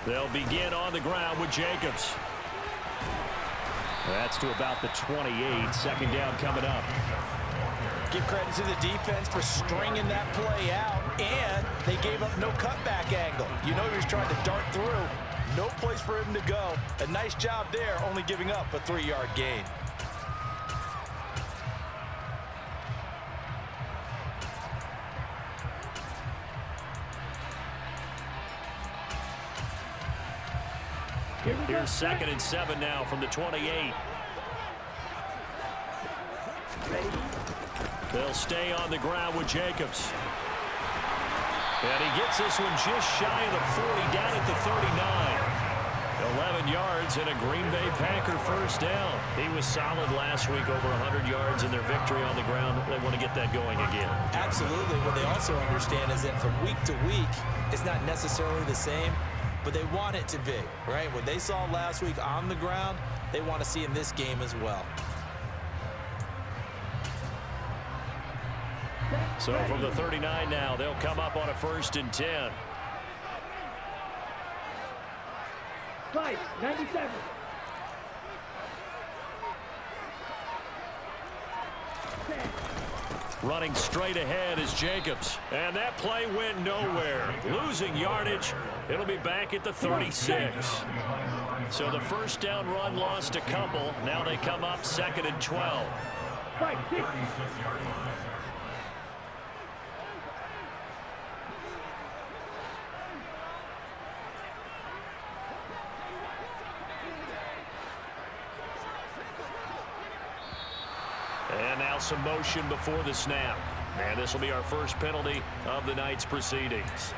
They'll begin on the ground with Jacobs. That's to about the 28. Second down coming up. Give credit to the defense for stringing that play out, and they gave up no cutback angle. You know he was trying to dart through. No place for him to go. A nice job there, only giving up a 3-yard gain. Here's 2nd and 7 now from the 28. They'll stay on the ground with Jacobs. And he gets this one just shy of the 40, down at the 39. 11 yards and a Green Bay Packer first down. He was solid last week, over 100 yards in their victory on the ground. They want to get that going again. Absolutely. What they also understand is that from week to week, it's not necessarily the same, but they want it to be, right? What they saw last week on the ground, they want to see in this game as well. So from the 39 now, they'll come up on a 1st and 10. 97. Running straight ahead is Jacobs. And that play went nowhere. Losing yardage. It'll be back at the 36. So the first down run lost a couple. Now they come up 2nd and 12. And now some motion before the snap. And this will be our first penalty of the night's proceedings.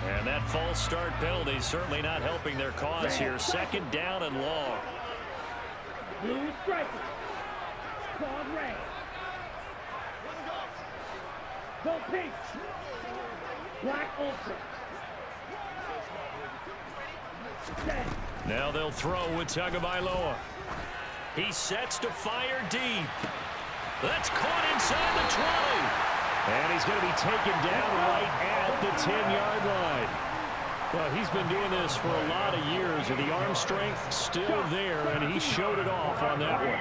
And that false start penalty certainly not helping their cause here. 2nd down and long. Blue striker. Claude Ray. Go pink. Black ultra. Now they'll throw with Tagovailoa. He sets to fire deep. That's caught inside the 20. And he's going to be taken down right at the 10-yard line. Well, he's been doing this for a lot of years, and the arm strength still there, and he showed it off on that one.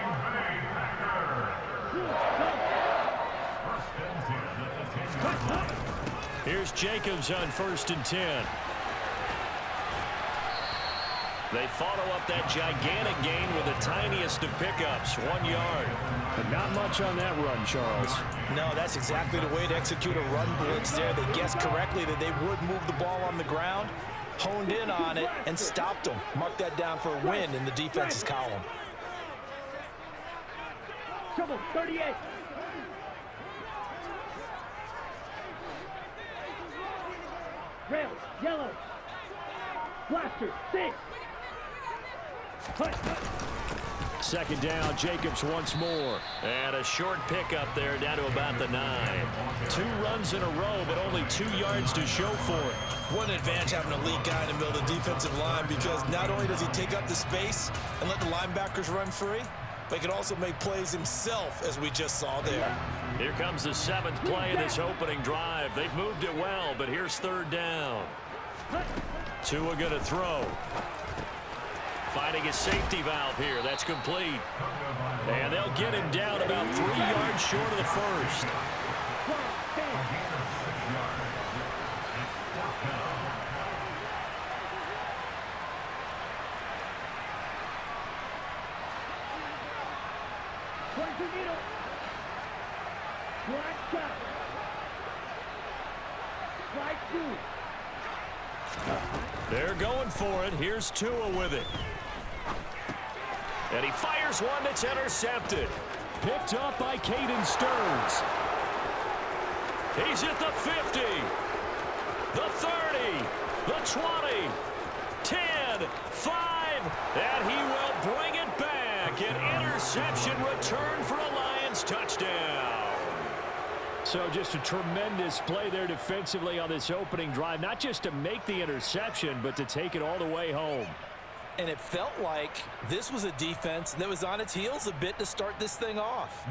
Here's Jacobs on 1st and 10. They follow up that gigantic gain with the tiniest of pickups, 1 yard. But not much on that run, Charles. No, that's exactly the way to execute a run blitz there. They guessed correctly that they would move the ball on the ground, honed in on it, and stopped them. Mark that down for a win in the defense's column. Trouble, 38. Rails, yellow. Blaster, 6. 2nd down, Jacobs once more. And a short pickup there down to about the 9. 2 runs in a row, but only 2 yards to show for it. What an advantage having an elite guy in the middle of the defensive line, because not only does he take up the space and let the linebackers run free, but he can also make plays himself, as we just saw there. Here comes the 7th play of this opening drive. They've moved it well, but here's 3rd down. Tua going to throw. Finding a safety valve here. That's complete. And they'll get him down about 3 yards short of the first. They're going for it. Here's Tua with it. And he fires one that's intercepted. Picked up by Caden Stearns. He's at the 50, the 30, the 20, 10, 5, and he will bring it back. An interception return for a Lions touchdown. So just a tremendous play there defensively on this opening drive, not just to make the interception, but to take it all the way home. And it felt like this was a defense that was on its heels a bit to start this thing off.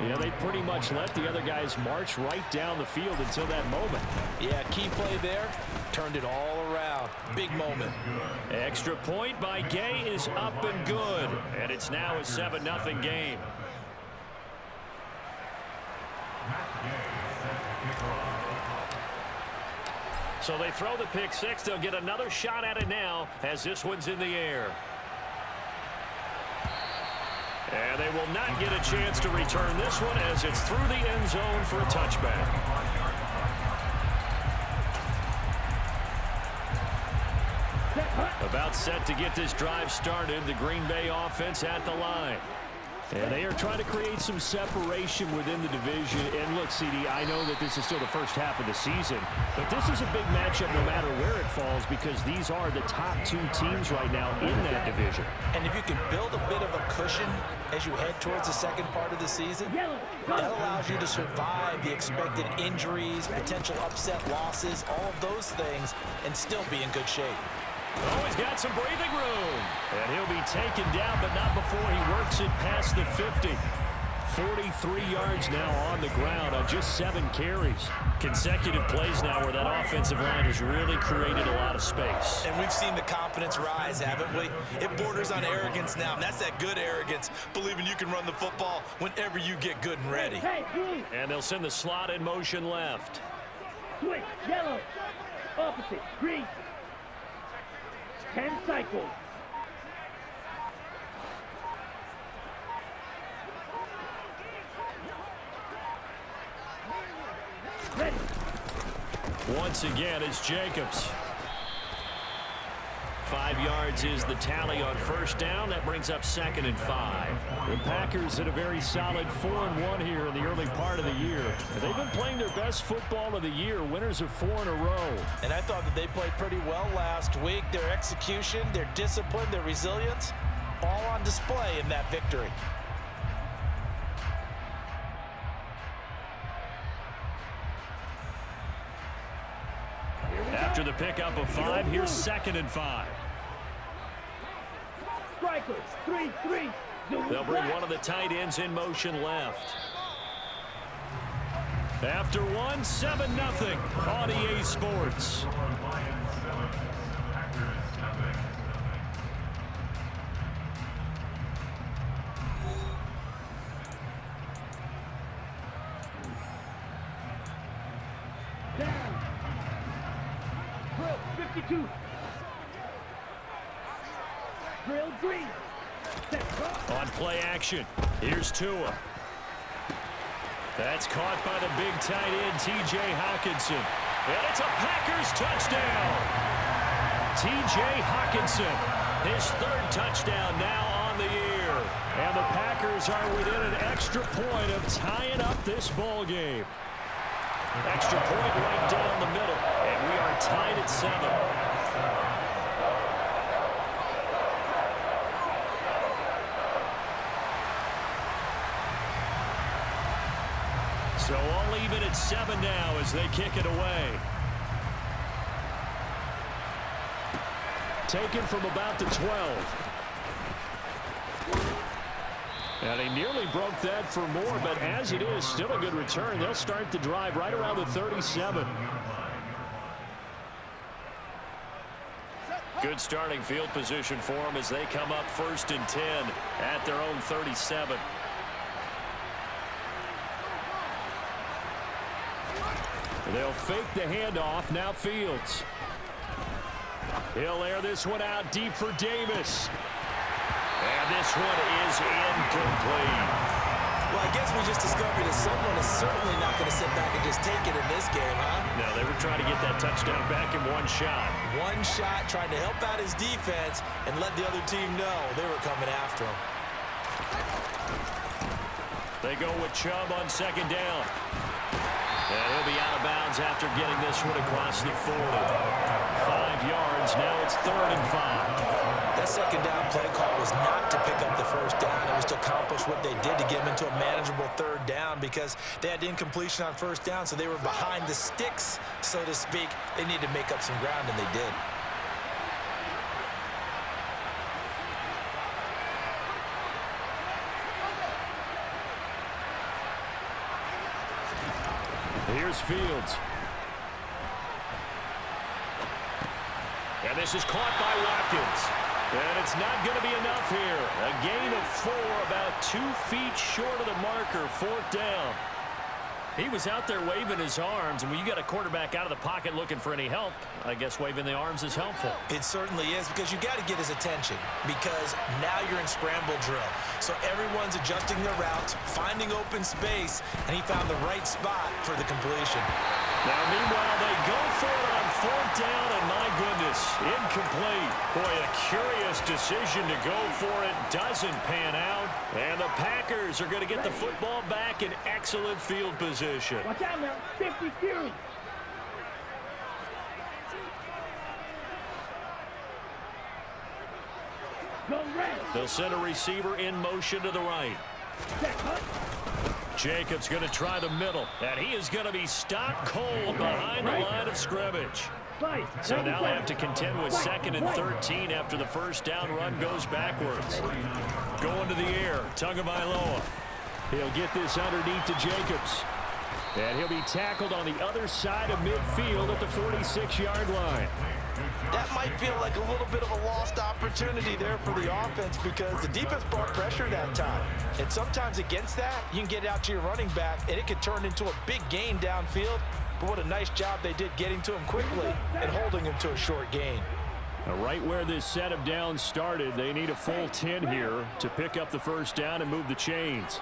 Yeah, they pretty much let the other guys march right down the field until that moment. Yeah, key play there, turned it all around. Big moment. Extra point by Gay is up and good. And it's now a 7-0 game. So they throw the pick six. They'll get another shot at it now as this one's in the air. And they will not get a chance to return this one as it's through the end zone for a touchback. About set to get this drive started. The Green Bay offense at the line. And they are trying to create some separation within the division. And look, CD, I know that this is still the first half of the season, but this is a big matchup no matter where it falls because these are the top two teams right now in that division. And if you can build a bit of a cushion as you head towards the second part of the season, that allows you to survive the expected injuries, potential upset losses, all of those things, and still be in good shape. Oh, he's got some breathing room. And he'll be taken down, but not before he works it past the 50. 43 yards now on the ground on just 7 carries. Consecutive plays now where that offensive line has really created a lot of space. And we've seen the confidence rise, haven't we? It borders on arrogance now, and that's that good arrogance, believing you can run the football whenever you get good and ready. And they'll send the slot in motion left. Switch, yellow. Opposite, green. 10 cycles. Ready. Once again, it's Jacobs. 5 yards is the tally on first down. That brings up 2nd and 5. The Packers had a very solid 4-1 here in the early part of the year. They've been playing their best football of the year, winners of 4 in a row. And I thought that they played pretty well last week. Their execution, their discipline, their resilience, all on display in that victory. After the pickup of 5, here's 2nd and 5. Strikers, 3-3. They'll bring one of the tight ends in motion left. After 1, 7-0 on EA Sports. Down. Drill, 52. Drill, green. On play action, here's Tua. That's caught by the big tight end, T.J. Hockenson. And it's a Packers touchdown. T.J. Hockenson, his 3rd touchdown now on the year. And the Packers are within an extra point of tying up this ball game. Extra point right down the middle, and we are tied at 7. So all even at 7 now as they kick it away. Taken from about the 12. And he nearly broke that for more, but as it is, still a good return. They'll start the drive right around the 37. Good starting field position for them as they come up 1st and 10 at their own 37. They'll fake the handoff. Now Fields. He'll air this one out deep for Davis. And this one is incomplete. Well, I guess we just discovered that someone is certainly not going to sit back and just take it in this game, huh? No, they were trying to get that touchdown back in one shot. One shot, trying to help out his defense and let the other team know they were coming after him. They go with Chubb on 2nd down. And he'll be out of bounds after getting this one across the 40. 5 yards. Now it's 3rd and 5. That 2nd down play call was not to pick up the 1st down. It was just to accomplish what they did to get them into a manageable third down because they had incompletion on first down, so they were behind the sticks, so to speak. They needed to make up some ground, and they did. Here's Fields. And this is caught by Watkins. And it's not going to be enough here. A gain of 4, about 2 feet short of the marker, 4th down. He was out there waving his arms, and when you got a quarterback out of the pocket looking for any help, I guess waving the arms is helpful. It certainly is, because you got to get his attention, because now you're in scramble drill. So everyone's adjusting their routes, finding open space, and he found the right spot for the completion. Now, meanwhile, they go for it on 4th down, and my goodness, incomplete. Boy, a curious decision to go for it. Doesn't pan out. And the Packers are going to get the football back in excellent field position. Watch out now. 50 Fury. Go red. They'll send a receiver in motion to the right. Set, huh? Jacobs going to try the middle, and he is going to be stopped cold behind the line of scrimmage. So now they have to contend with 2nd and 13 after the first down run goes backwards. Going to the air, Tagovailoa. He'll get this underneath to Jacobs. And he'll be tackled on the other side of midfield at the 46-yard line. That might feel like a little bit of a lost opportunity there for the offense because the defense brought pressure that time. And sometimes against that, you can get it out to your running back, and it could turn into a big gain downfield. But what a nice job they did getting to him quickly and holding him to a short gain. Now, right where this set of downs started, they need a full 10 here to pick up the first down and move the chains.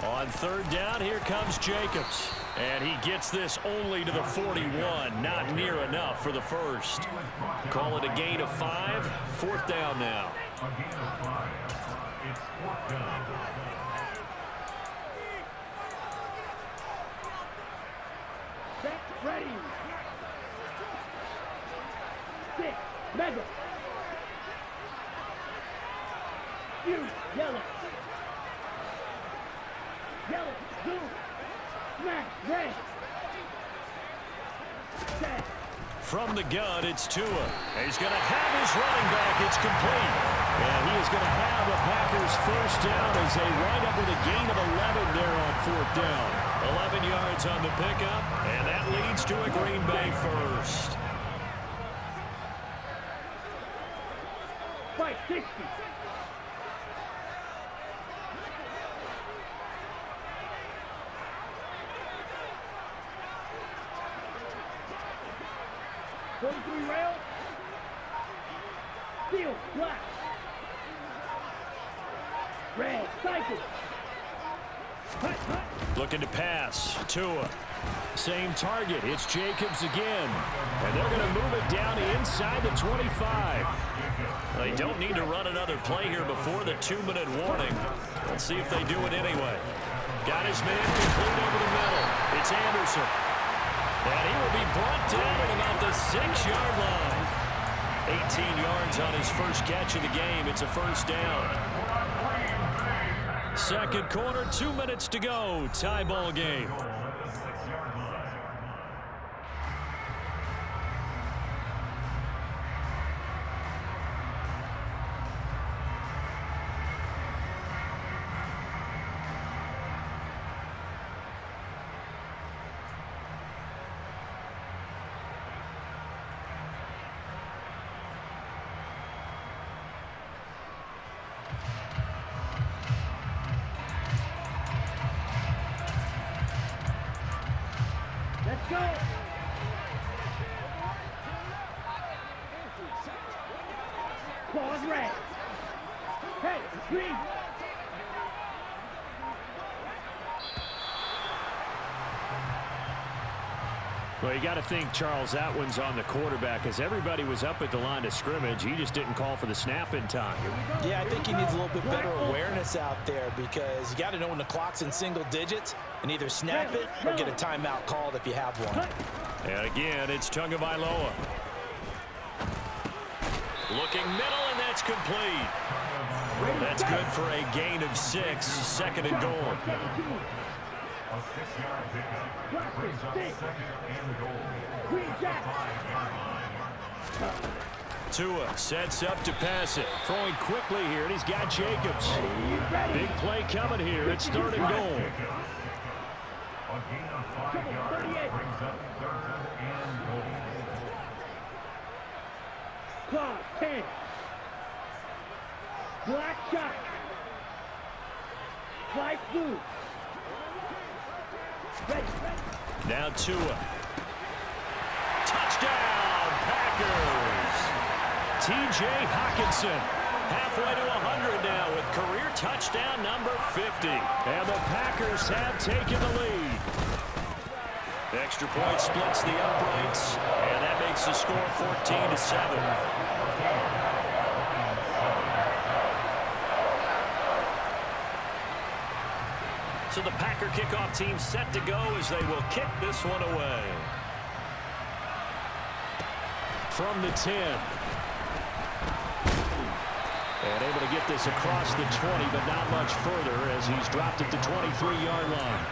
On 3rd down, here comes Jacobs. And he gets this only to the 41. Not near enough for the first. Call it a gain of 5. 4th down now. Set, ready. 6, mega. Fury, yellow. Yellow, blue. Smash, red. Set. From the gun, it's Tua. He's going to have his running back. It's complete. And he is going to have the Packers first down as they wind up with a gain of 11 there on 4th down. 11 yards on the pickup, and that leads to a Green Bay first. Fight, 60. Rail. Steel, black. Red, cycle. Hut, hut. Looking to pass. Tua. Same target. It's Jacobs again. And they're going to move it down inside the 25. They don't need to run another play here before the 2-minute warning. Let's see if they do it anyway. Got his man complete over the middle. It's Anderson. And he will be brought down at about the 6-yard line. 18 yards on his first catch of the game. It's a first down. Second quarter, 2 minutes to go. Tie ball game. Let's go. Pause red. Hey, green. Well, you got to think, Charles, that one's on the quarterback as everybody was up at the line of scrimmage. He just didn't call for the snap in time. Yeah, I think he needs a little bit better awareness out there because you got to know when the clock's in single digits and either snap it or get a timeout called if you have one. And again, it's Tagovailoa. Looking middle, and that's complete. That's good for a gain of 6, second and goal. A 6-yard pickup brings up second and goal. 5-yard line. Tua sets up to pass it. Throwing quickly here, and he's got Jacobs. Big play coming here. It's third and goal. A gain of 5 yards brings up third and goal. Clock 10. Black shot. Fly through. Ready. Now Tua. Touchdown, Packers. T.J. Hockenson halfway to 100 now with career touchdown number 50. And the Packers have taken the lead. The extra point splits the uprights, and that makes the score 14-7. So the Packer kickoff team set to go as they will kick this one away. From the 10. And able to get this across the 20, but not much further as he's dropped at the 23-yard line.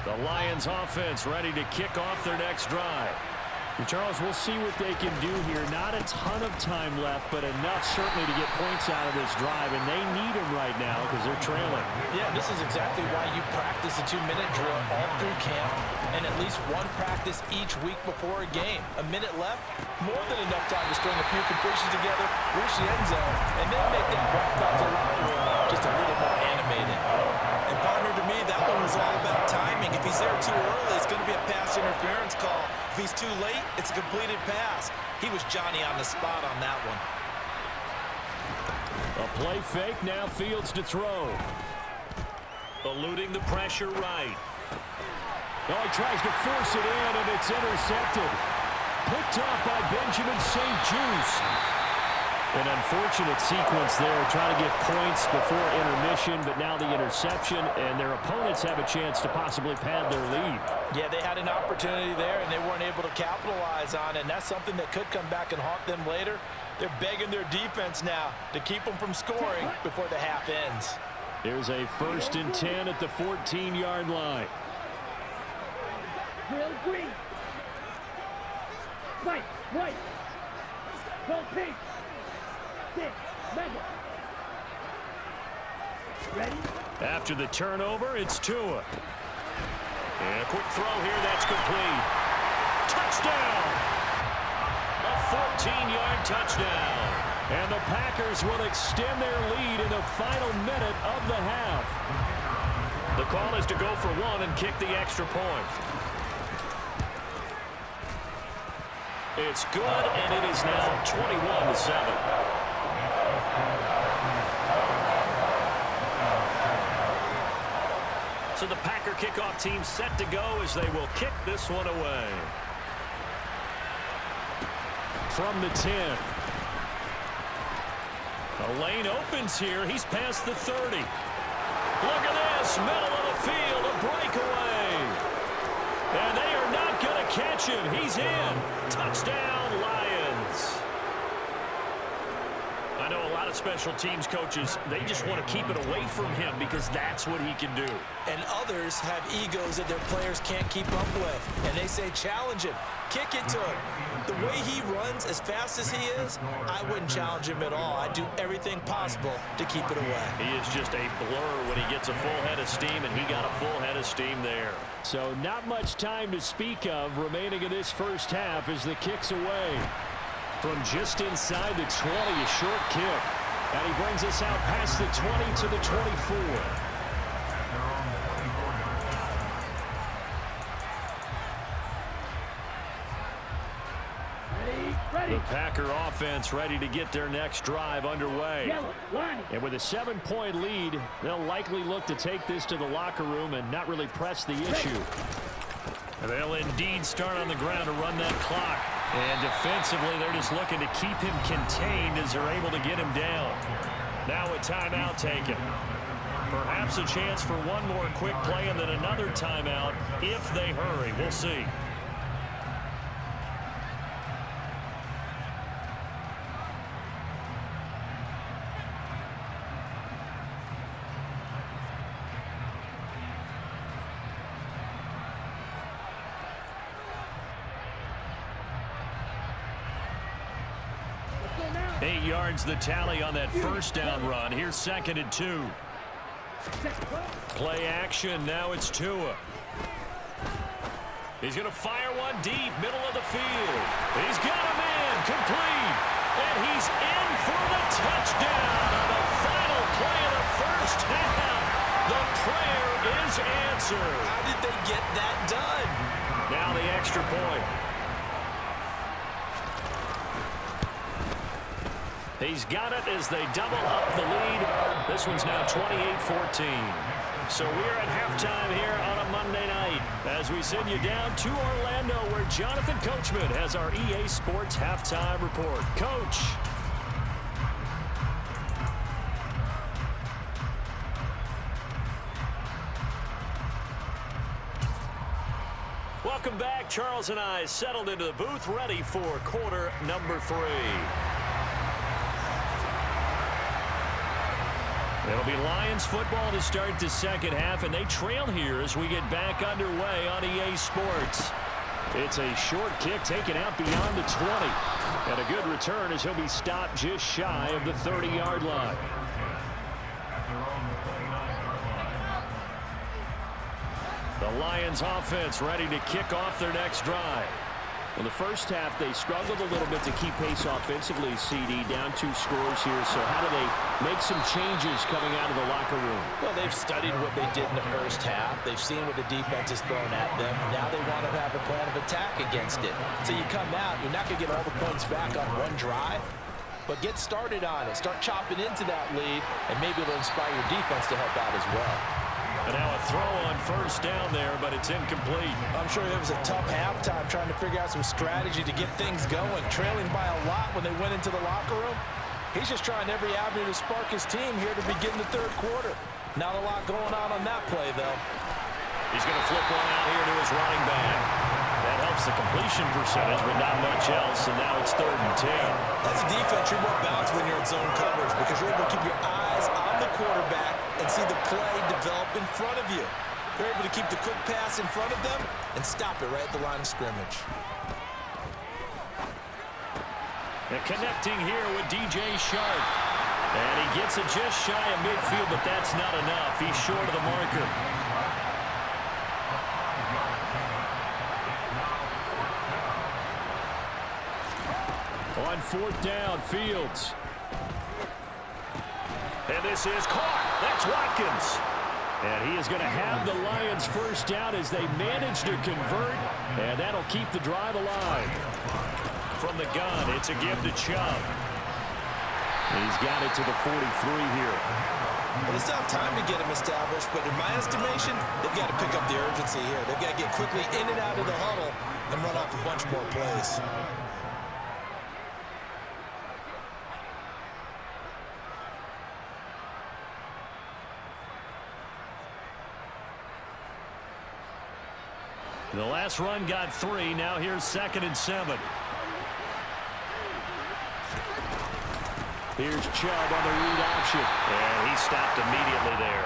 The Lions offense ready to kick off their next drive. And Charles, we'll see what they can do here. Not a ton of time left, but enough certainly to get points out of this drive, and they need them right now because they're trailing. Yeah, this is exactly why you practice a 2-minute drill all through camp and at least one practice each week before a game. A minute left, more than enough time to string a few completions together, reach the end zone, and then make that walk back to the locker room just a little more animated. And partner, to me, that one was all about timing. If he's there too early, it's going to be a pass interference call. If he's too late, it's a completed pass. He was Johnny on the spot on that one. A play fake, now Fields to throw. Eluding the pressure right. Oh, he tries to force it in, and it's intercepted. Picked off by Benjamin St-Juste. An unfortunate sequence there, trying to get points before intermission, but now the interception, and their opponents have a chance to possibly pad their lead. Yeah, they had an opportunity there, and they weren't able to capitalize on it, and that's something that could come back and haunt them later. They're begging their defense now to keep them from scoring before the half ends. Here's a 1st and 10 at the 14-yard line. Drill green. Right. Hold pink. 6. Mega. Ready? After the turnover, it's Tua. And a quick throw here, that's complete. Touchdown! A 14-yard touchdown. And the Packers will extend their lead in the final minute of the half. The call is to go for one and kick the extra point. It's good, and it is now 21-7. So the Packer kickoff team set to go as they will kick this one away. From the 10. The lane opens here. He's past the 30. Look at this. Middle of the field. A breakaway. And they are not going to catch him. He's in. Touchdown, Lions. I know a lot of special teams coaches, they just want to keep it away from him because that's what he can do. And others have egos that their players can't keep up with. And they say, challenge him. Kick it to him. The way he runs as fast as he is, I wouldn't challenge him at all. I'd do everything possible to keep it away. He is just a blur when he gets a full head of steam, and he got a full head of steam there. So not much time to speak of remaining in this first half as the kick's away. From just inside the 20, a short kick. And he brings us out past the 20 to the 24. The Packer offense ready to get their next drive underway. Yellow, line. And with a 7-point lead, they'll likely look to take this to the locker room and not really press the issue. And they'll indeed start on the ground to run that clock. And defensively, they're just looking to keep him contained as they're able to get him down. Now a timeout taken. Perhaps a chance for one more quick play and then another timeout if they hurry. We'll see. Let's go now. 8 yards the tally on that first down run. Here's 2nd and 2. Play action. Now it's Tua. He's going to fire one deep, middle of the field. He's got him in, complete. And he's in for the touchdown on the final play of the first half. The prayer is answered. How did they get that done? Now the extra point. He's got it as they double up the lead. This one's now 28-14. So we're at halftime here on a Monday night as we send you down to Orlando where Jonathan Coachman has our EA Sports halftime report. Coach. Welcome back. Charles and I settled into the booth ready for quarter number 3. It'll be Lions football to start the second half, and they trail here as we get back underway on EA Sports. It's a short kick taken out beyond the 20. And a good return as he'll be stopped just shy of the 30-yard line. The Lions offense ready to kick off their next drive. In the first half, they struggled a little bit to keep pace offensively, CD, down 2 scores here. So how do they make some changes coming out of the locker room? Well, they've studied what they did in the first half. They've seen what the defense has thrown at them. Now they want to have a plan of attack against it. So you come out, you're not going to get all the points back on one drive, but get started on it. Start chopping into that lead, and maybe it'll inspire your defense to help out as well. And now a throw on first down there, but it's incomplete. I'm sure it was a tough halftime trying to figure out some strategy to get things going. Trailing by a lot when they went into the locker room. He's just trying every avenue to spark his team here to begin the third quarter. Not a lot going on that play, though. He's going to flip one out here to his running back. That helps the completion percentage, but not much else, and now it's 3rd and 10. As a defense, you're more balanced when you're in zone coverage because you're able to keep your eyes on the quarterback and see the play develop in front of you. You're able to keep the quick pass in front of them and stop it right at the line of scrimmage. And connecting here with DJ Shark. And he gets it just shy of midfield, but that's not enough. He's short of the marker. On 4th down, Fields. And this is caught. That's Watkins. And he is going to have the Lions first down as they manage to convert. And that'll keep the drive alive. From the gun, it's a give to Chubb. He's got it to the 43 here. Well, they still have time to get him established, but in my estimation, they've got to pick up the urgency here. They've got to get quickly in and out of the huddle and run off a bunch more plays. The last run got 3. Now here's 2nd and 7. Here's Chubb on the read option. And he stopped immediately there.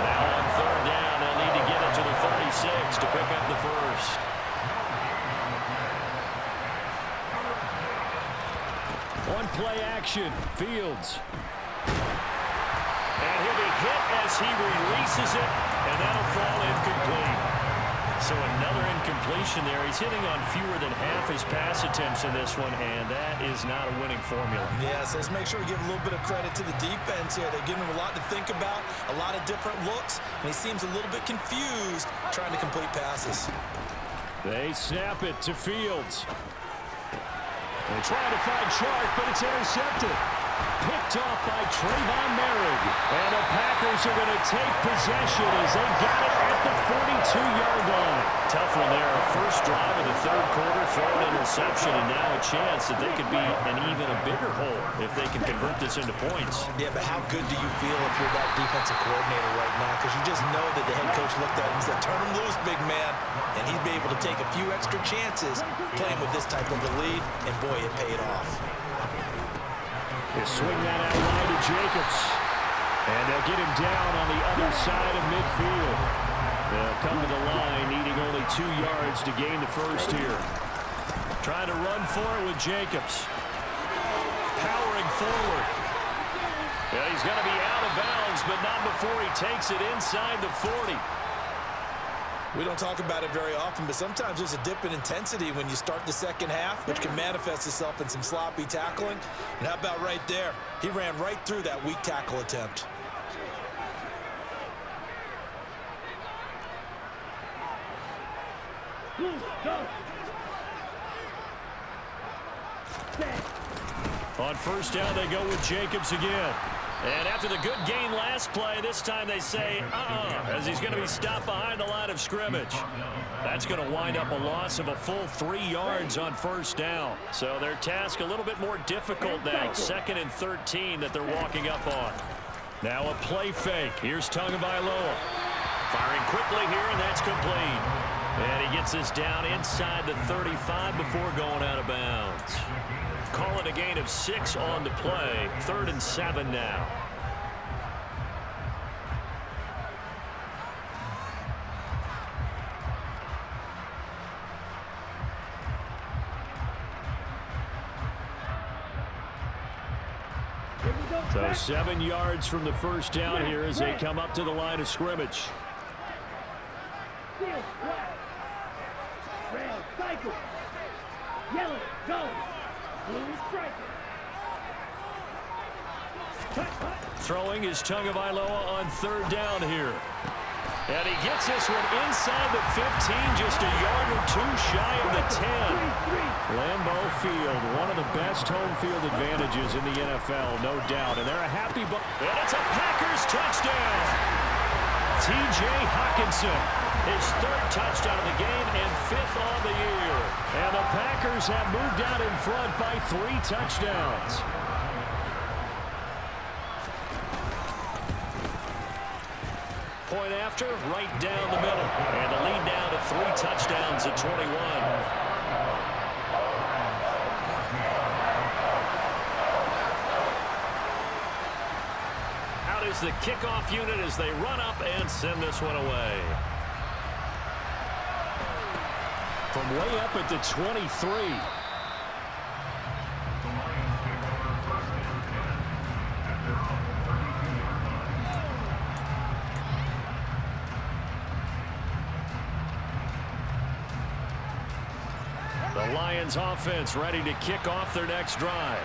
Now on 3rd down, they'll need to get it to the 36 to pick up the first. On play action, Fields. And he'll be hit as he releases it, and that'll fall incomplete. So another incompletion there. He's hitting on fewer than half his pass attempts in this one, and that is not a winning formula. Yes, let's make sure we give a little bit of credit to the defense here. They're giving him a lot to think about, a lot of different looks, and he seems a little bit confused trying to complete passes. They snap it to Fields. They try to find Chark, but it's intercepted. Picked off by Trayvon Merrick. And the Packers are going to take possession as they got it at the 42-yard line. Tough one there. First drive of the third quarter, throw an interception, and now a chance that they could be an even a bigger hole if they can convert this into points. Yeah, but how good do you feel if you're that defensive coordinator right now? Because you just know that the head coach looked at him and said, turn him loose, big man. And he'd be able to take a few extra chances playing with this type of a lead, and boy, it paid off. They swing that out wide to Jacobs. And they'll get him down on the other side of midfield. They'll come to the line, needing only 2 yards to gain the first here. Trying to run for it with Jacobs. Powering forward. Yeah, he's going to be out of bounds, but not before he takes it inside the 40. We don't talk about it very often, but sometimes there's a dip in intensity when you start the second half, which can manifest itself in some sloppy tackling. And how about right there? He ran right through that weak tackle attempt. On first down, they go with Jacobs again. And after the good gain last play, this time they say, as he's going to be stopped behind the line of scrimmage. That's going to wind up a loss of a full 3 yards on first down. So their task a little bit more difficult now. 2nd and 13 that they're walking up on. Now a play fake. Here's Tagovailoa. Firing quickly here, and that's complete. And he gets this down inside the 35 before going out of bounds. Call it a gain of 6 on the play. 3rd and 7 now. So 7 yards from the first down here as they come up to the line of scrimmage. Red, cycle. Yellow, go. Blue, strike. Throwing is Tagovailoa on 3rd down here. And he gets this one inside the 15, just a yard or 2 shy of the 10. Lambeau Field, one of the best home field advantages in the NFL, no doubt. And they're a happy bunch. And it's a Packers touchdown. T.J. Hockenson, his 3rd touchdown of the game and 5th on the year. And the Packers have moved out in front by 3 touchdowns. Point after, right down the middle. And the lead now to 3 touchdowns at 21. Out is the kickoff unit as they run up and send this one away. From way up at the 23. The Lions offense ready to kick off their next drive.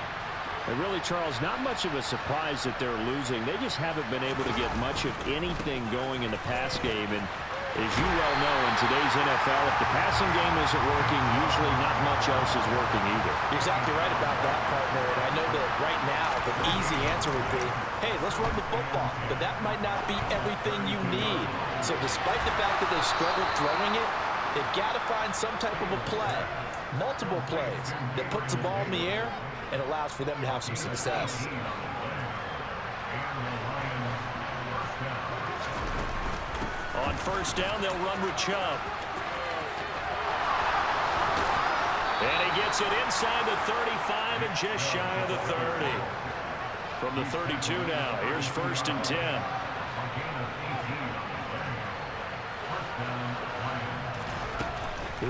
And really, Charles, not much of a surprise that they're losing. They just haven't been able to get much of anything going in the pass game. And as you well know, in today's NFL, if the passing game isn't working, usually not much else is working either. You're exactly right about that, partner. And I know that right now the easy answer would be, hey, let's run the football. But that might not be everything you need. So despite the fact that they've struggled throwing it, they've got to find some type of a play, multiple plays, that puts the ball in the air and allows for them to have some success. On first down, they'll run with Chubb. And he gets it inside the 35 and just shy of the 30. From the 32 now, here's 1st and 10.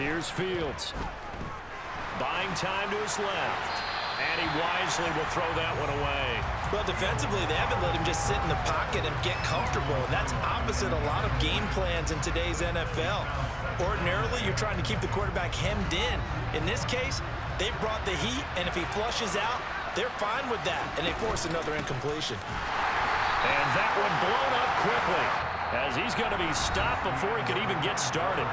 Here's Fields. Buying time to his left. And he wisely will throw that one away. Well, defensively, they haven't let him just sit in the pocket and get comfortable. And that's opposite a lot of game plans in today's NFL. Ordinarily, you're trying to keep the quarterback hemmed in. In this case, they brought the heat, and if he flushes out, they're fine with that. And they force another incompletion. And that one blown up quickly as he's going to be stopped before he could even get started.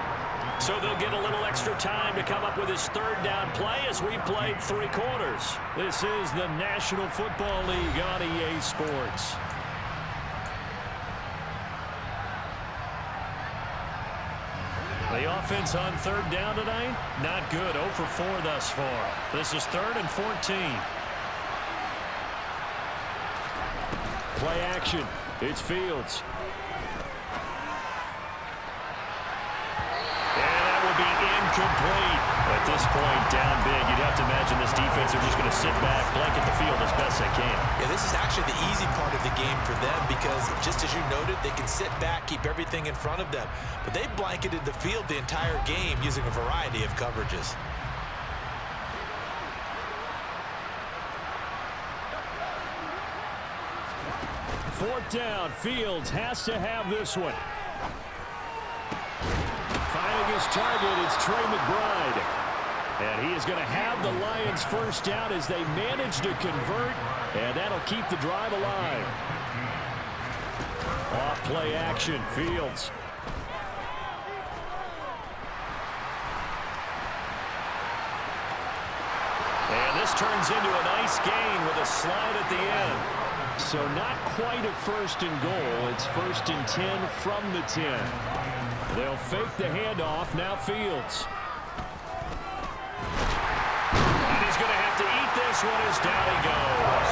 So they'll get a little extra time to come up with his third down play as we've played 3 quarters. This is the National Football League on EA Sports. The offense on third down tonight, not good. 0 for 4 thus far. This is 3rd and 14. Play action. It's Fields. And that will be incomplete. At this point, down big. You'd have to imagine this defense are just going to sit back, blanket the field as best they can. Yeah, this is actually the easy part of the game for them because, just as you noted, they can sit back, keep everything in front of them. But they've blanketed the field the entire game using a variety of coverages. Fourth down. Fields has to have this one. Finding his target, it's Trey McBride. And he is going to have the Lions first down as they manage to convert, and that'll keep the drive alive. Off play action, Fields. And this turns into a nice gain with a slide at the end. So not quite a 1st and goal. It's 1st and 10 from the 10. They'll fake the handoff. Now Fields. And he's going to have to eat this one as down he goes.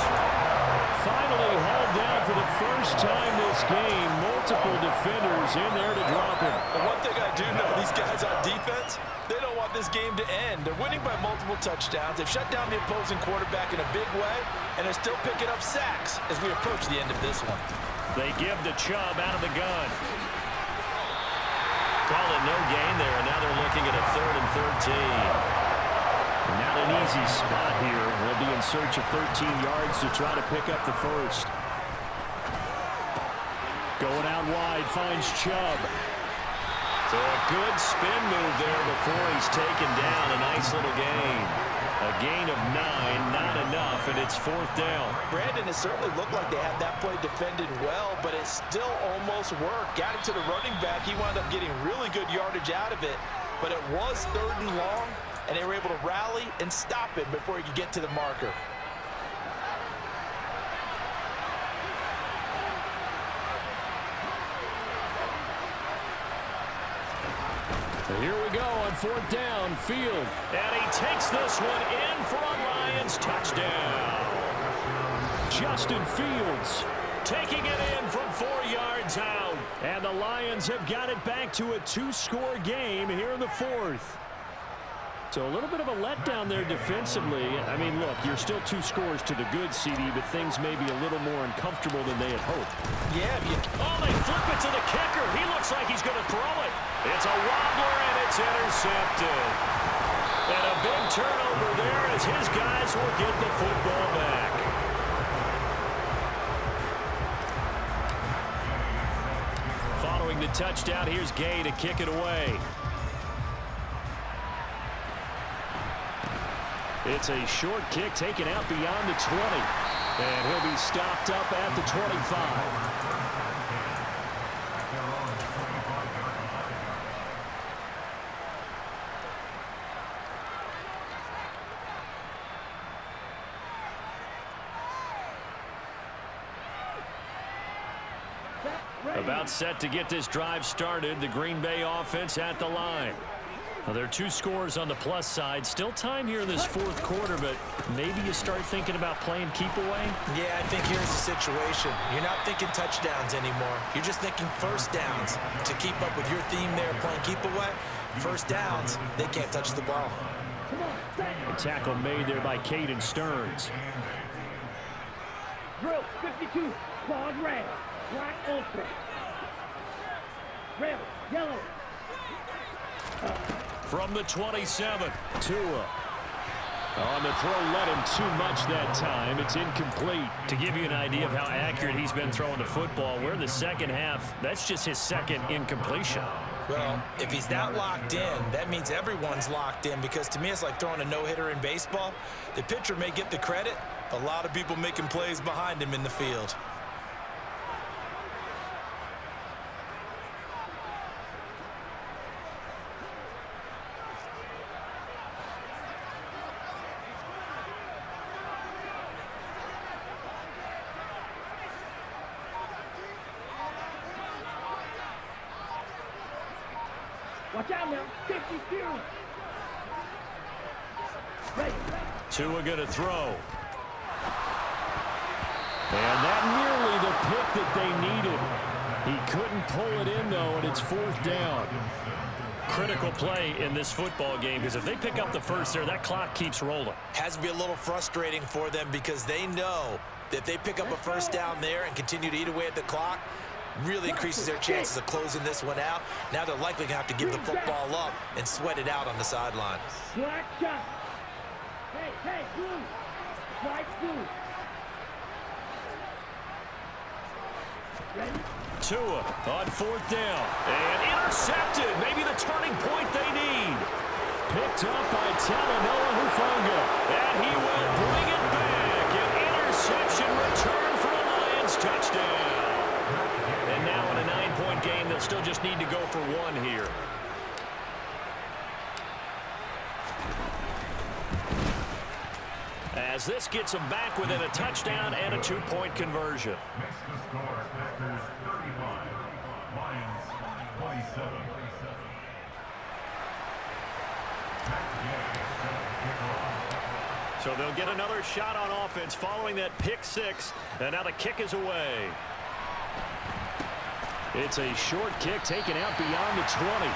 Finally hauled down for the first time this game. Multiple defenders in there to drop him. And one thing I do know, these guys on defense, they don't want this game to end. They're winning by multiple touchdowns. They've shut down the opposing quarterback in a big way, and they're still picking up sacks as we approach the end of this one. They give the Chubb out of the gun. Call it no gain there, and now they're looking at a 3rd and 13. Not an easy spot here. They'll be in search of 13 yards to try to pick up the first. Going out wide, finds Chubb. So a good spin move there before he's taken down. A nice little gain. A gain of 9, not enough, and it's 4th down. Brandon, it certainly looked like they had that play defended well, but it still almost worked. Got it to the running back. He wound up getting really good yardage out of it, but it was 3rd and long, and they were able to rally and stop it before he could get to the marker. Here we go on 4th down. Field. And he takes this one in for a Lions touchdown. Justin Fields taking it in from 4 yards out. And the Lions have got it back to a 2-score game here in the 4th. So a little bit of a letdown there defensively. I mean, look, you're still 2 scores to the good, CD, but things may be a little more uncomfortable than they had hoped. Yeah, oh, they flip it to the kicker. He looks like he's going to throw it. It's a wobbler, and it's intercepted. And a big turnover there as his guys will get the football back. Following the touchdown, here's Gay to kick it away. It's a short kick taken out beyond the 20. And he'll be stopped up at the 25. About set to get this drive started. The Green Bay offense at the line. Well, there are 2 scores on the plus side. Still time here in this 4th quarter, but maybe you start thinking about playing keep away? Yeah, I think here's the situation. You're not thinking touchdowns anymore. You're just thinking first downs. To keep up with your theme there, playing keep away, first downs, they can't touch the ball. A tackle made there by Caden Stearns. Drill 52, quad red, black ultra. Red, yellow. From the 27, Tua. On the throw, let him too much that time. It's incomplete. To give you an idea of how accurate he's been throwing the football, we're in the second half. That's just his 2nd incompletion. Well, if he's that locked in, that means everyone's locked in, because to me it's like throwing a no-hitter in baseball. The pitcher may get the credit. A lot of people making plays behind him in the field. Watch out now. 52. Ready. Tua going to throw. And that nearly the pick that they needed. He couldn't pull it in, though, and it's 4th down. Critical play in this football game, because if they pick up the first there, that clock keeps rolling. Has to be a little frustrating for them because they know that if they pick up a first down there and continue to eat away at the clock, really increases their chances of closing this one out. Now they're likely going to have to give the football up and sweat it out on the sideline. Black shot. Hey, blue. White blue. Ready? Tua on 4th down. And intercepted. Maybe the turning point they need. Picked up by Talanoa Hufanga. And he will bring it back. An interception return for a Lions touchdown. And now in a 9-point game, they'll still just need to go for 1 here. As this gets them back within a touchdown and a 2-point conversion. Makes the score Packers 35, Lions 27. So they'll get another shot on offense following that pick 6, and now the kick is away. It's a short kick taken out beyond the 20.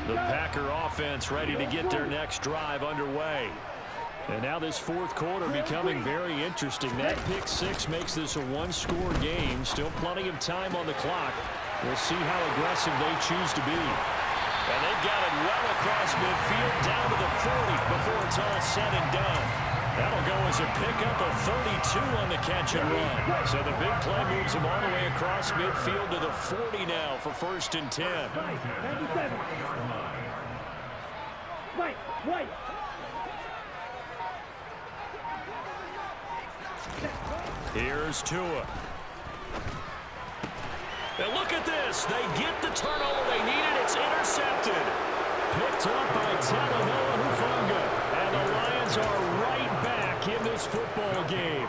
The Packer offense ready to get their next drive underway. And now this 4th quarter becoming very interesting. That pick 6 makes this a 1-score game. Still plenty of time on the clock. We'll see how aggressive they choose to be. And they've got it well across midfield down to the 40 before it's all said and done. That'll go as a pickup of 32 on the catch and run. So the big play moves them all the way across midfield to the 40 now for 1st and 10. 97. White. Here's Tua. And look at this. They get the turnover they needed. It's intercepted. Picked up by Talanoa Hufanga. And the Lions are right back in this football game.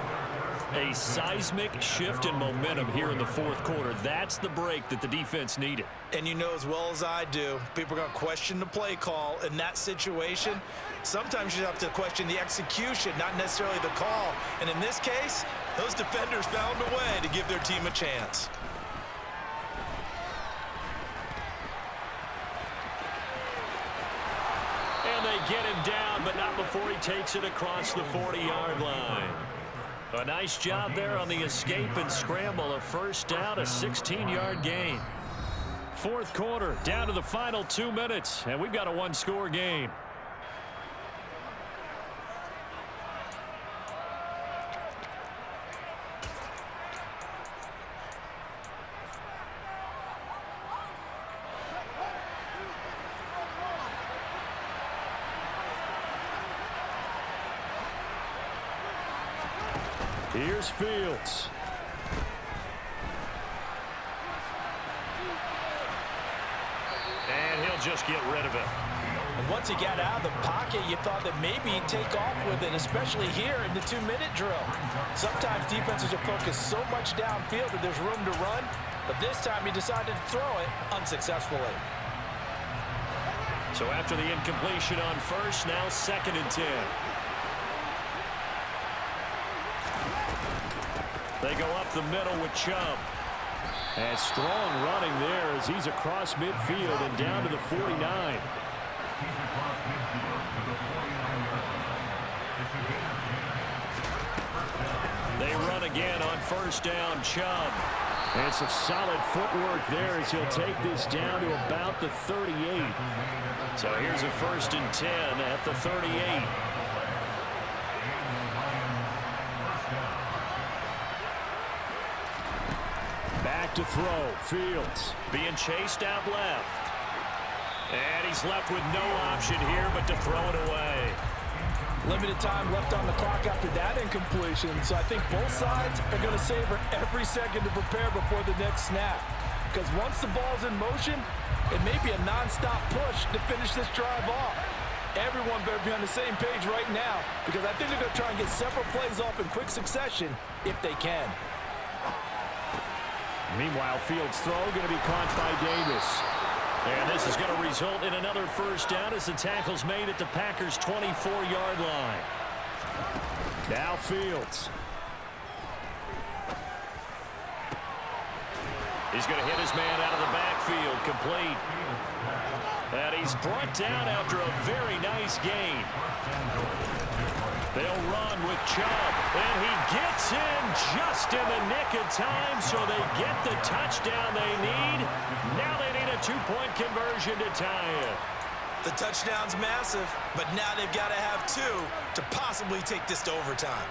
A seismic shift in momentum here in the 4th quarter. That's the break that the defense needed. And you know as well as I do, people are going to question the play call in that situation. Sometimes you have to question the execution, not necessarily the call. And in this case, those defenders found a way to give their team a chance. And they get him down, but not before he takes it across the 40-yard line. A nice job there on the escape and scramble. A 1st down, a 16-yard gain. 4th quarter, down to the final 2 minutes, and we've got a 1-score game. Here's Fields. And he'll just get rid of it. And once he got out of the pocket, you thought that maybe he'd take off with it, especially here in the 2-minute drill. Sometimes defenses are focused so much downfield that there's room to run, but this time he decided to throw it unsuccessfully. So after the incompletion on 1st, now 2nd and 10. They go up the middle with Chubb. And strong running there as he's across midfield and down to the 49. They run again on 1st down. Chubb. And some solid footwork there as he'll take this down to about the 38. So here's a 1st and 10 at the 38. Back to throw. Fields being chased out left. And he's left with no option here but to throw it away. Limited time left on the clock after that incompletion, so I think both sides are going to savor every second to prepare before the next snap. Because once the ball's in motion, it may be a non-stop push to finish this drive off. Everyone better be on the same page right now, because I think they're going to try and get several plays off in quick succession if they can. Meanwhile, Fields' throw going to be caught by Davis. And this is going to result in another 1st down as the tackle's made at the Packers' 24-yard line. Now Fields. He's going to hit his man out of the backfield, complete. And he's brought down after a very nice gain. They'll run with Chubb, and he gets in just in the nick of time, so they get the touchdown they need. Now they need a 2-point conversion to tie it. The touchdown's massive, but now they've got to have 2 to possibly take this to overtime.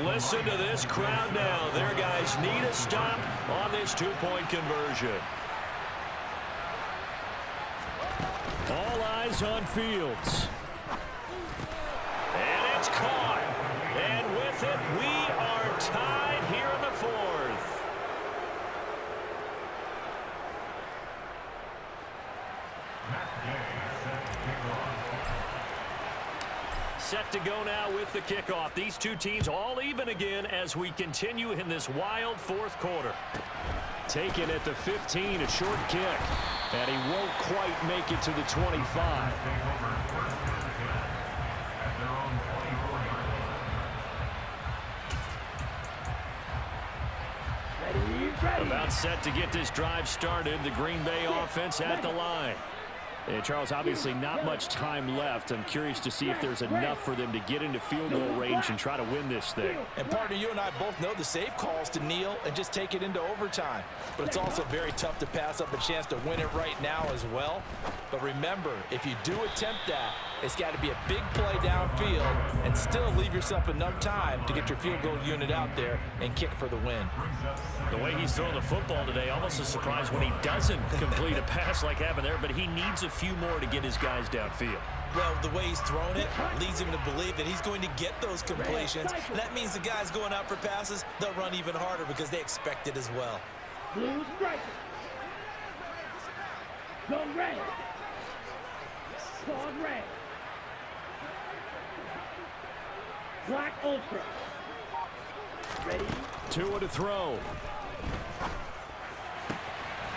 Listen to this crowd now. Their guys need a stop on this 2-point conversion. All eyes on Fields. And it's caught. And with it, we are tied here in the 4th. Set to go now with the kickoff. These two teams all even again as we continue in this wild 4th quarter. Taken at the 15, a short kick. And he won't quite make it to the 25. About set to get this drive started. The Green Bay offense at the line. And Charles, obviously not much time left. I'm curious to see if there's enough for them to get into field goal range and try to win this thing. And partner, you and I both know the safe calls to kneel and just take it into overtime. But it's also very tough to pass up a chance to win it right now as well. But remember, if you do attempt that, it's got to be a big play downfield and still leave yourself enough time to get your field goal unit out there and kick for the win. The way he's throwing the football today, almost a surprise when he doesn't complete a pass like happened there, but he needs a few more to get his guys downfield. Well, the way he's thrown it leads him to believe that he's going to get those completions. And that means the guys going out for passes, they'll run even harder because they expect it as well. Blue striker. Go red. Claude red. Black ultra. Ready? Tua to throw.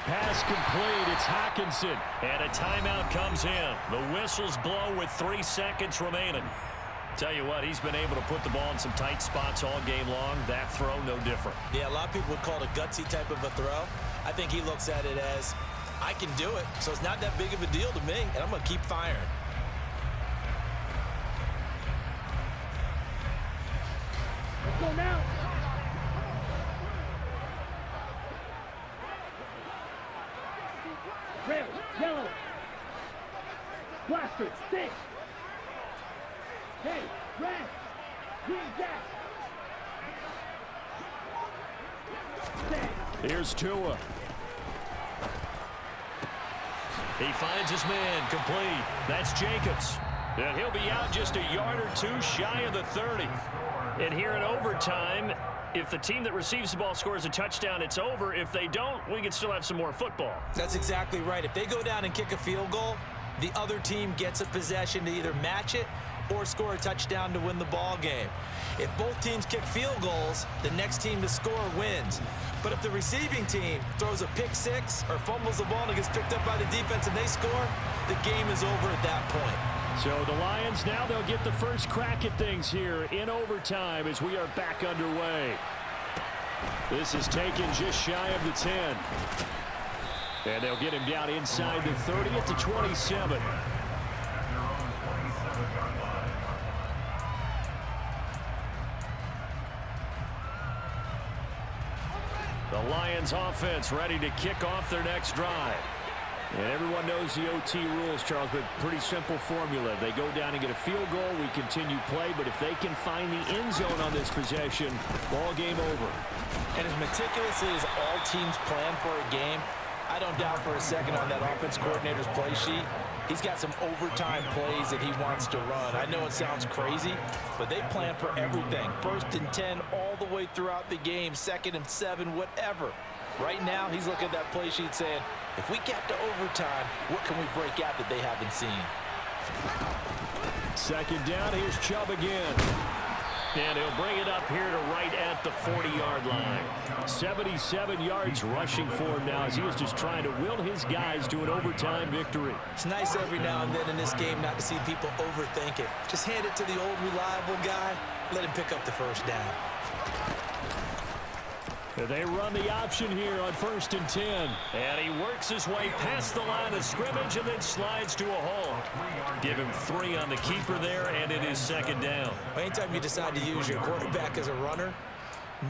Pass complete. It's Hockenson. And a timeout comes in. The whistles blow with 3 seconds remaining. Tell you what, he's been able to put the ball in some tight spots all game long. That throw, no different. Yeah, a lot of people would call it a gutsy type of a throw. I think he looks at it as, I can do it, so it's not that big of a deal to me, and I'm going to keep firing. Let's go now. Red, yellow. Blaster, stick. Hey, red. Green jack. Here's Tua. He finds his man, complete. That's Jacobs. And he'll be out just a yard or 2 shy of the 30. And here in overtime, if the team that receives the ball scores a touchdown, it's over. If they don't, we can still have some more football. That's exactly right. If they go down and kick a field goal, the other team gets a possession to either match it or score a touchdown to win the ball game. If both teams kick field goals, the next team to score wins. But if the receiving team throws a pick six or fumbles the ball and it gets picked up by the defense and they score, the game is over at that point. So the Lions now, they'll get the first crack at things here in overtime as we are back underway. This is taken just shy of the 10. And they'll get him down inside the 30 at the 27. The Lions offense ready to kick off their next drive. And everyone knows the OT rules, Charles, but pretty simple formula. They go down and get a field goal, we continue play, but if they can find the end zone on this possession, ball game over. And as meticulous as all teams plan for a game, I don't doubt for a second on that offense coordinator's play sheet, he's got some overtime plays that he wants to run. I know it sounds crazy, but they plan for everything. 1st and 10 all the way throughout the game, 2nd and 7, whatever. Right now, he's looking at that play sheet saying, if we get to overtime, what can we break out that they haven't seen? 2nd down, here's Chubb again. And he'll bring it up here to right at the 40-yard line. 77 yards rushing for him now as he is just trying to will his guys to an overtime victory. It's nice every now and then in this game not to see people overthink it. Just hand it to the old reliable guy, let him pick up the 1st down. They run the option here on 1st and 10. And he works his way past the line of scrimmage and then slides to a hole. Give him 3 on the keeper there, and it is 2nd down. Anytime you decide to use your quarterback as a runner,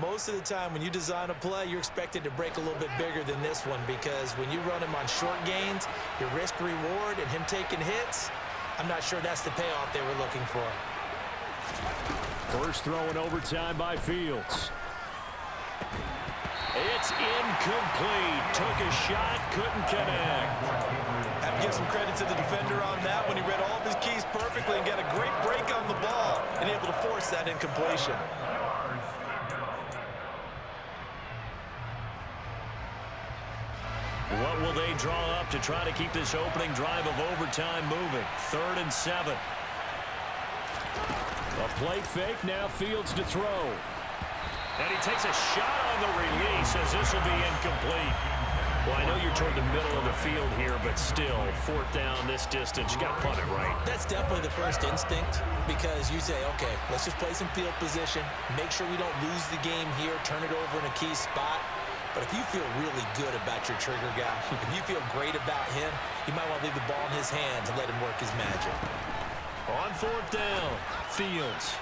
most of the time when you design a play, you're expected to break a little bit bigger than this one, because when you run him on short gains, your risk-reward and him taking hits, I'm not sure that's the payoff they were looking for. First throw in overtime by Fields. It's incomplete. Took a shot, couldn't connect. Have to give some credit to the defender on that when he read all of his keys perfectly and got a great break on the ball and able to force that incompletion. What will they draw up to try to keep this opening drive of overtime moving? 3rd and 7. A play fake, now Fields to throw. And he takes a shot on the release as this will be incomplete. Well, I know you're toward the middle of the field here, but still, 4th down this distance, you got to punt it right. That's definitely the first instinct, because you say, okay, let's just play some field position, make sure we don't lose the game here, turn it over in a key spot. But if you feel really good about your trigger guy, if you feel great about him, you might want to leave the ball in his hands and let him work his magic. On 4th down, Fields.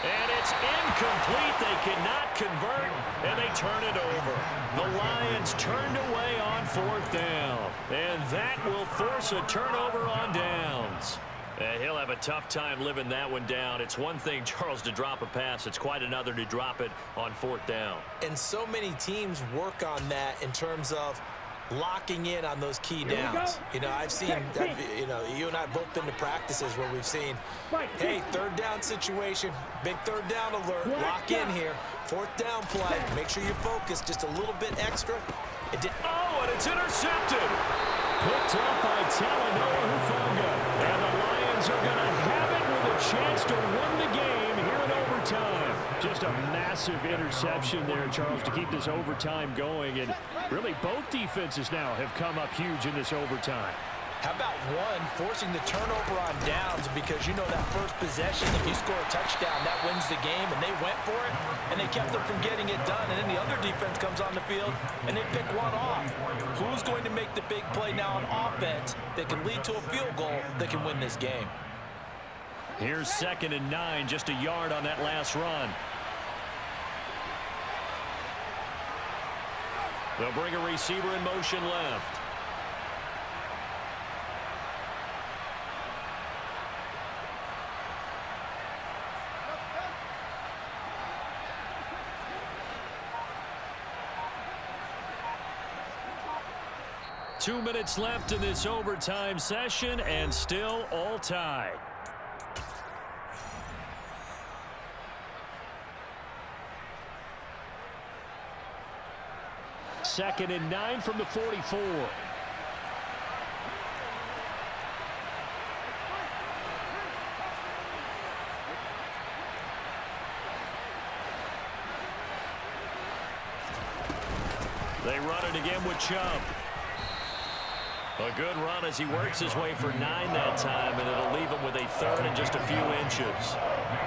And it's incomplete. They cannot convert, and they turn it over. The Lions turned away on 4th down, and that will force a turnover on downs. And he'll have a tough time living that one down. It's one thing, Charles, to drop a pass. It's quite another to drop it on 4th down. And so many teams work on that in terms of locking in on those key downs. You know, I've seen, you and I have both been to practices where we've seen, hey, 3rd down situation, big 3rd down alert, lock in here, 4th down play, make sure you focus just a little bit extra. Oh, and it's intercepted. Picked up by Talanoa Hufanga. And the Lions are going to have it with a chance to win the game here in overtime. Just a massive interception there, Charles, to keep this overtime going. And really, both defenses now have come up huge in this overtime. How about one forcing the turnover on downs, because you know that first possession, if you score a touchdown, that wins the game, and they went for it, and they kept them from getting it done, and then the other defense comes on the field, and they pick one off. Who's going to make the big play now on offense that can lead to a field goal that can win this game? Here's 2nd and 9, just a yard on that last run. They'll bring a receiver in motion left. Two minutes left in this overtime session, and still all tied. Second and 9 from the 44. They run it again with Chubb. A good run as he works his way for 9 that time, and it'll leave him with a 3rd and just a few inches.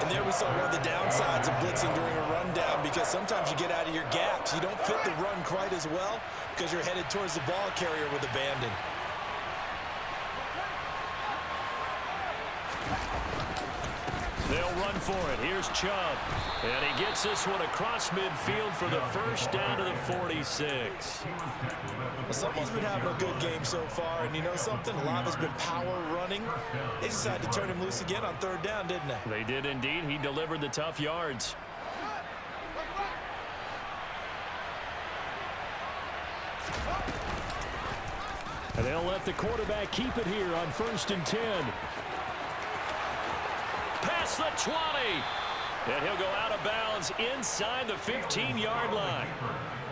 And there we saw one of the downsides of blitzing during a rundown, because sometimes you get out of your gaps. You don't fit the run quite as well because you're headed towards the ball carrier with abandon. They'll run for it. Here's Chubb. And he gets this one across midfield for the first down to the 46. Well, someone's been having a good game so far, and you know something? A lot has been power running. They decided to turn him loose again on 3rd down, didn't they? They did indeed. He delivered the tough yards. And they'll let the quarterback keep it here on 1st and 10. Past the 20. And he'll go out of bounds inside the 15-yard line.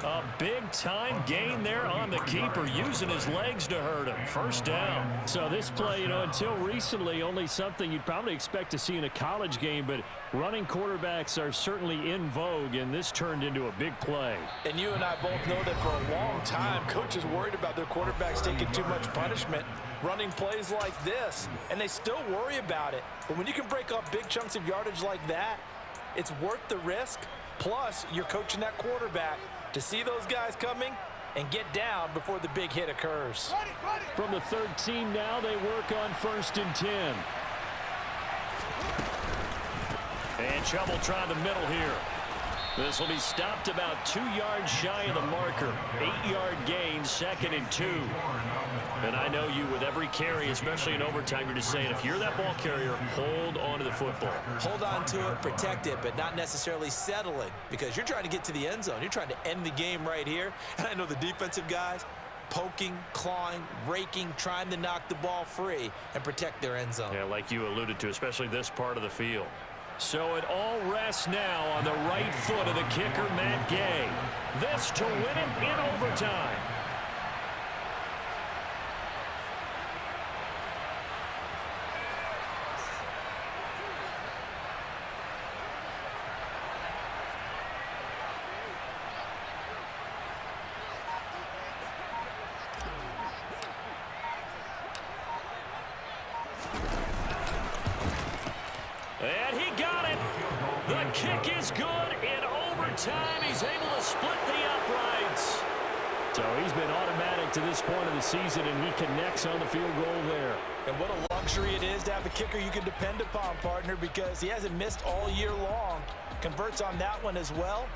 A big-time gain there on the keeper, using his legs to hurt him. 1st down. So this play, until recently, only something you'd probably expect to see in a college game, but running quarterbacks are certainly in vogue, and this turned into a big play. And you and I both know that for a long time, coaches worried about their quarterbacks taking too much punishment running plays like this, and they still worry about it. But when you can break up big chunks of yardage like that, it's worth the risk. Plus, you're coaching that quarterback to see those guys coming and get down before the big hit occurs. From the 13 now, they work on 1st and 10. And Chubb will try the middle here. This will be stopped about 2 yards shy of the marker. 8-yard gain, 2nd and 2. And I know you, with every carry, especially in overtime, you're just saying, if you're that ball carrier, hold on to the football. Hold on to it, protect it, but not necessarily settle it, because you're trying to get to the end zone. You're trying to end the game right here. And I know the defensive guys poking, clawing, raking, trying to knock the ball free and protect their end zone. Yeah, like you alluded to, especially this part of the field. So it all rests now on the right foot of the kicker, Matt Gay. This to win it in overtime. And he got it. The kick is good in overtime. He's able to split the uprights. So he's been automatic to this point of the season, and he connects on the field goal there. And what a luxury it is to have a kicker you can depend upon, partner, because he hasn't missed all year long. Converts on that one as well.